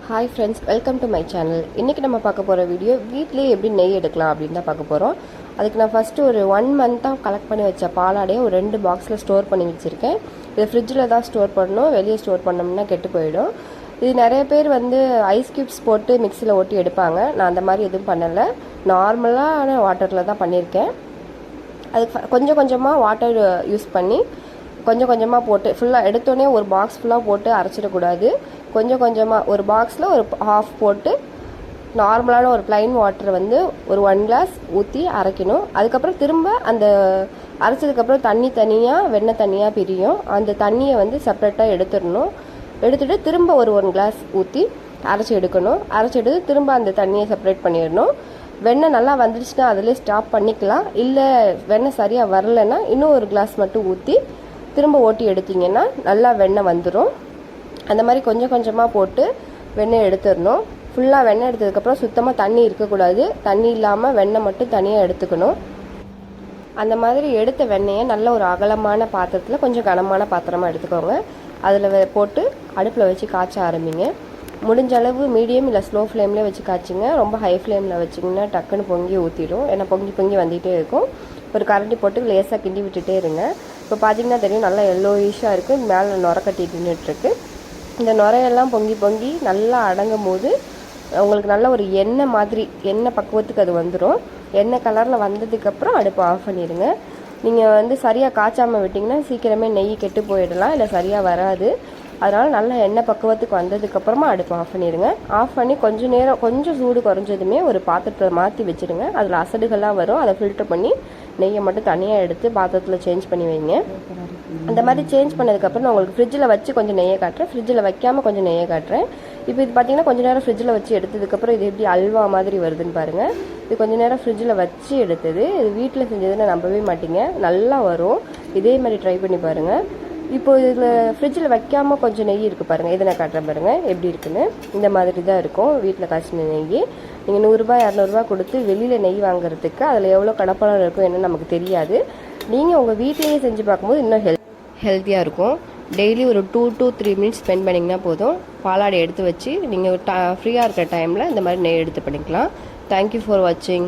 Hi friends, welcome to my channel. இன்றைக்கி நம்ம பார்க்க போகிற வீடியோ வீட்டிலே எப்படி நெய் எடுக்கலாம் அப்படின்னு தான் பார்க்க போகிறோம். அதுக்கு நான் ஃபஸ்ட்டு ஒரு 1 மந்த்தாக கலெக்ட் பண்ணி வச்ச பாலாடையை ஒரு 2 பாக்ஸில் ஸ்டோர் பண்ணி வச்சுருக்கேன். இதை ஃப்ரிட்ஜில் தான் ஸ்டோர் பண்ணணும், வெளியே ஸ்டோர் பண்ணோம்னா கெட்டு போயிடும். இது நிறைய பேர் ஐஸ் க்யூப்ஸ் போட்டு மிக்சியில் ஓட்டி எடுப்பாங்க. நான் அந்த மாதிரி எதுவும் பண்ணலை, நார்மலான வாட்டரில் தான் பண்ணியிருக்கேன். அதுக்கு கொஞ்சம் கொஞ்சமாக வாட்டர் யூஸ் பண்ணி கொஞ்சம் கொஞ்சமாக போட்டு ஃபுல்லாக எடுத்தோடனே ஒரு பாக்ஸ் ஃபுல்லாக போட்டு அரைச்சிடக்கூடாது. கொஞ்சம் கொஞ்சமாக ஒரு பாக்ஸில் ஒரு ஹாஃப் போட்டு நார்மலான ஒரு ப்ளைன் வாட்டர் ஒரு 1 கிளாஸ் ஊற்றி அரைக்கணும். அதுக்கப்புறம் திரும்ப அந்த அரைச்சதுக்கப்புறம் தண்ணி தனியாக வெண்ணெய் தனியாக பிரியும். அந்த தண்ணியை செப்பரேட்டாக எடுத்துடணும். எடுத்துகிட்டு திரும்ப ஒரு 1 கிளாஸ் ஊற்றி அரைச்சி எடுக்கணும். அரைச்சி எடுத்து திரும்ப அந்த தண்ணியை செப்பரேட் பண்ணிடணும். வெண்ணெய் நல்லா வந்துடுச்சுன்னா அதிலே ஸ்டாப் பண்ணிக்கலாம். இல்லை வெண்ணெய் சரியாக வரலைன்னா இன்னும் ஒரு கிளாஸ் மட்டும் ஊற்றி திரும்ப ஓட்டி எடுத்திங்கன்னா நல்லா வெண்ணெய் வந்துடும். அந்த மாதிரி கொஞ்சம் கொஞ்சமாக போட்டு வெண்ணெய் எடுத்துடணும். ஃபுல்லாக வெண்ணெய் எடுத்ததுக்கப்புறம் சுத்தமாக தண்ணி இருக்கக்கூடாது. தண்ணி இல்லாமல் வெண்ணெய் மட்டும் தனியாக எடுத்துக்கணும். அந்த மாதிரி எடுத்த வெண்ணெயை நல்ல ஒரு அகலமான பாத்திரத்தில் கொஞ்சம் கனமான பாத்திரமாக எடுத்துக்கோங்க. அதில் போட்டு அடுப்பில் வச்சு காய்ச்ச ஆரம்பிங்க. முடிஞ்ச அளவு மீடியம் இல்லை ஸ்லோ ஃப்ளேம்லேயே வச்சு காய்ச்சிங்க. ரொம்ப ஹை ஃப்ளேமில் வச்சிங்கன்னா டக்குன்னு பொங்கி ஊற்றிடும். ஏன்னா பொங்கி பொங்கி வந்துகிட்டே இருக்கும். ஒரு கரண்டி போட்டு லேசாக கிண்டி விட்டுட்டே இருங்க. இப்போ பார்த்தீங்கன்னா தெரியும், நல்லா எல்லோயிஷாக இருக்குது. மேலே நுர கட்டிட்டு நின்றுட்டுருக்கு. இந்த நுரையெல்லாம் பொங்கி பொங்கி நல்லா அடங்கும் போது உங்களுக்கு நல்ல ஒரு எண்ணெய் பக்குவத்துக்கு அது வந்துடும். எண்ணெய் கலரில் வந்ததுக்கப்புறம் அடுப்பை ஆஃப் பண்ணிடுங்க. நீங்கள் சரியாக காய்ச்சாமல் விட்டிங்கன்னா சீக்கிரமே நெய் கெட்டு போயிடலாம், இல்லை சரியாக வராது. அதனால் நல்லா எண்ணெய் பக்குவத்துக்கு வந்ததுக்கப்புறமா அடுப்பை ஆஃப் பண்ணிடுங்க. ஆஃப் பண்ணி கொஞ்சம் சூடு குறைஞ்சதுமே ஒரு பாத்திரத்தை மாற்றி வச்சுடுங்க. அதில் அசடுகள்லாம் வரும், அதை ஃபில்டர் பண்ணி நெய்யை மட்டும் தனியாக எடுத்து பாத்திரத்தில் சேஞ்ச் பண்ணி வைங்க. அந்த மாதிரி சேஞ்ச் பண்ணதுக்கப்புறம் நான் உங்களுக்கு ஃப்ரிட்ஜில் வச்சு கொஞ்சம் நெய்யை காட்டுறேன், ஃப்ரிட்ஜில் வைக்காமல் கொஞ்சம் நெய்யை காட்டுறேன். இப்போ இது பார்த்தீங்கன்னா கொஞ்சம் நேரம் ஃப்ரிட்ஜில் வச்சு எடுத்ததுக்கப்புறம் இது எப்படி அல்வா மாதிரி வருதுன்னு பாருங்கள். இது கொஞ்சம் நேரம் ஃப்ரிட்ஜில் வச்சு எடுத்தது. இது வீட்டில் செஞ்சதுன்னு நம்பவே மாட்டீங்க, நல்லா வரும். இதே மாதிரி ட்ரை பண்ணி பாருங்கள். இப்போ இதில் ஃப்ரிட்ஜில் வைக்காமல் கொஞ்சம் நெய் இருக்குது பாருங்கள். இதை நான் காட்டுறேன் பாருங்கள் எப்படி இருக்குன்னு. இந்த மாதிரி தான் இருக்கும் வீட்டில் காய்ச்சின நெய். நீங்கள் 100 ரூபாய் 200 ரூபா கொடுத்து வெளியில் நெய் வாங்குறதுக்கு அதில் எவ்வளோ கடப்படம் இருக்கும் என்னன்னு நமக்கு தெரியாது. நீங்கள் உங்கள் வீட்டிலேயே செஞ்சு பார்க்கும்போது இன்னும் ஹெல்த்தியாக இருக்கும். டெய்லி ஒரு 2 to 3 மினிட்ஸ் ஸ்பெண்ட் பண்ணிங்கன்னா போதும். பாலாடை எடுத்து வச்சு நீங்கள் ஃப்ரீயாக இருக்கிற டைமில் இந்த மாதிரி நெய் எடுத்து பண்ணிக்கலாம். தேங்க்யூ ஃபார் வாட்சிங்.